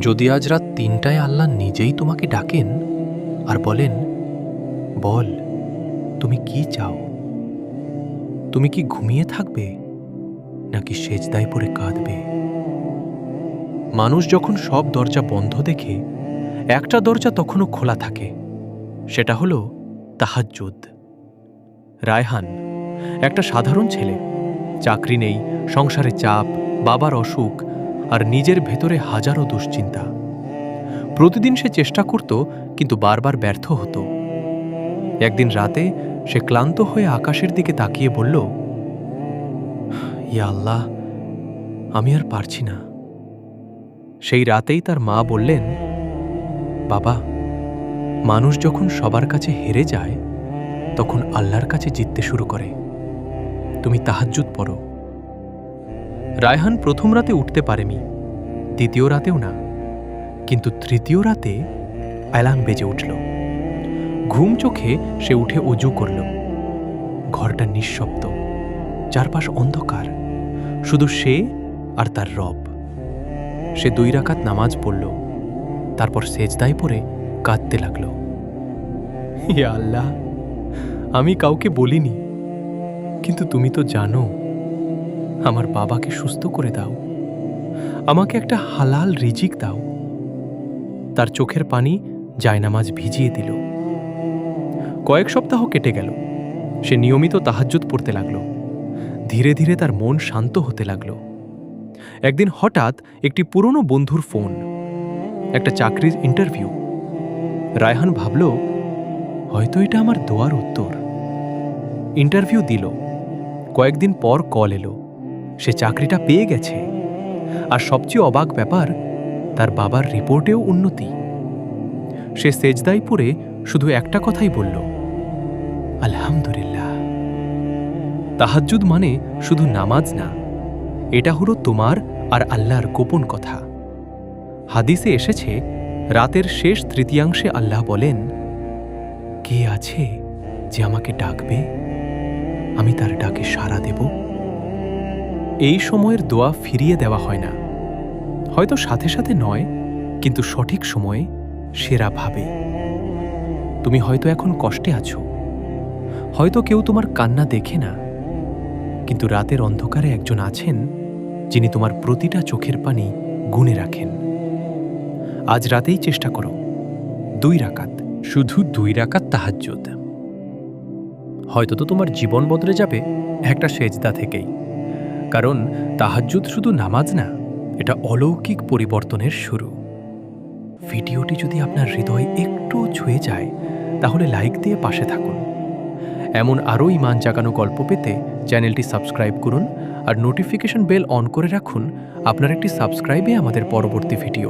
যদি আজ রাত ৩টায় আল্লাহ নিজেই তোমাকে ডাকেন আর বলেন, বল তুমি কি চাও, তুমি কি ঘুমিয়ে থাকবে নাকি সেজদায় পড়ে কাঁদবে? মানুষ যখন সব দরজা বন্ধ দেখে, একটা দরজা তখনও খোলা থাকে, সেটা হলো তাহাজ্জুদ। রায়হান একটা সাধারণ ছেলে, চাকরি নেই, সংসারে চাপ, বাবার অসুখ আর নিজের ভেতরে হাজারো দুশ্চিন্তা। প্রতিদিন সে চেষ্টা করত, কিন্তু বারবার ব্যর্থ হতো। একদিন রাতে সে ক্লান্ত হয়ে আকাশের দিকে তাকিয়ে বলল, ইয়া আল্লাহ, আমি আর পারছি না। সেই রাতেই তার মা বললেন, বাবা, মানুষ যখন সবার কাছে হেরে যায় তখন আল্লাহর কাছে জিততে শুরু করে। তুমি তাহাজ্জুদ পড়ো। রায়হান প্রথম রাতে উঠতে পারেনি, দ্বিতীয় রাতেও না, কিন্তু তৃতীয় রাতে অ্যালার্ম বেজে উঠল। ঘুম চোখে সে উঠে অজু করল। ঘরটা নিঃশব্দ, চারপাশ অন্ধকার, শুধু সে আর তার রব। সে 2 রাকাত নামাজ পড়ল, তারপর সেজদায় পড়ে কাঁদতে লাগল। ইয়া আল্লাহ, আমি কাউকে বলিনি, কিন্তু তুমি তো জানো। আমার বাবাকে সুস্থ করে দাও, আমাকে একটা হালাল রিজিক দাও। তার চোখের পানি জায়নামাজ ভিজিয়ে দিল। কয়েক সপ্তাহ কেটে গেল। সে নিয়মিত তাহাজ্জুদ পড়তে লাগল। ধীরে ধীরে তার মন শান্ত হতে লাগল। একদিন হঠাৎ একটি পুরনো বন্ধুর ফোন, একটা চাকরির ইন্টারভিউ। রায়হান ভাবল, হয়তো এটা আমার দোয়ার উত্তর। ইন্টারভিউ দিল। কয়েকদিন পর কল এলো, সে চাকরিটা পেয়ে গেছে। আর সবচেয়ে অবাক ব্যাপার, তার বাবার রিপোর্টেও উন্নতি। সে সেজদায় পড়ে শুধু একটা কথাই বলল, আলহামদুলিল্লাহ। তাহাজ্জুদ মানে শুধু নামাজ না, এটা হলো তোমার আর আল্লাহর গোপন কথা। হাদিসে এসেছে, রাতের শেষ তৃতীয়াংশে আল্লাহ বলেন, কে আছে যে আমাকে ডাকবে, আমি তার ডাকে সাড়া দেব। এই সময়ের দোয়া ফিরিয়ে দেওয়া হয় না, হয়তো সাথে সাথে নয়, কিন্তু সঠিক সময়ে, সেরা ভাবে। তুমি হয়তো এখন কষ্টে আছো, হয়তো কেউ তোমার কান্না দেখে না, কিন্তু রাতের অন্ধকারে একজন আছেন যিনি তোমার প্রতিটা চোখের পানি গুণে রাখেন। আজ রাতেই চেষ্টা করো, 2 রাকাত, শুধু 2 রাকাত তাহাজ্জুদ। হয়তো তো তোমার জীবন বদলে যাবে একটা সেজদা থেকেই। কারণ তাহাজ্জুদ শুধু নামাজ না, এটা অলৌকিক পরিবর্তনের শুরু। ভিডিওটি যদি আপনার হৃদয় একটু ছুঁয়ে যায়, তাহলে লাইক দিয়ে পাশে থাকুন। এমন আরও ঈমান জাগানো গল্প পেতে চ্যানেলটি সাবস্ক্রাইব করুন আর নোটিফিকেশন বেল অন করে রাখুন। আপনার একটি সাবস্ক্রাইবে আমাদের পরবর্তী ভিডিও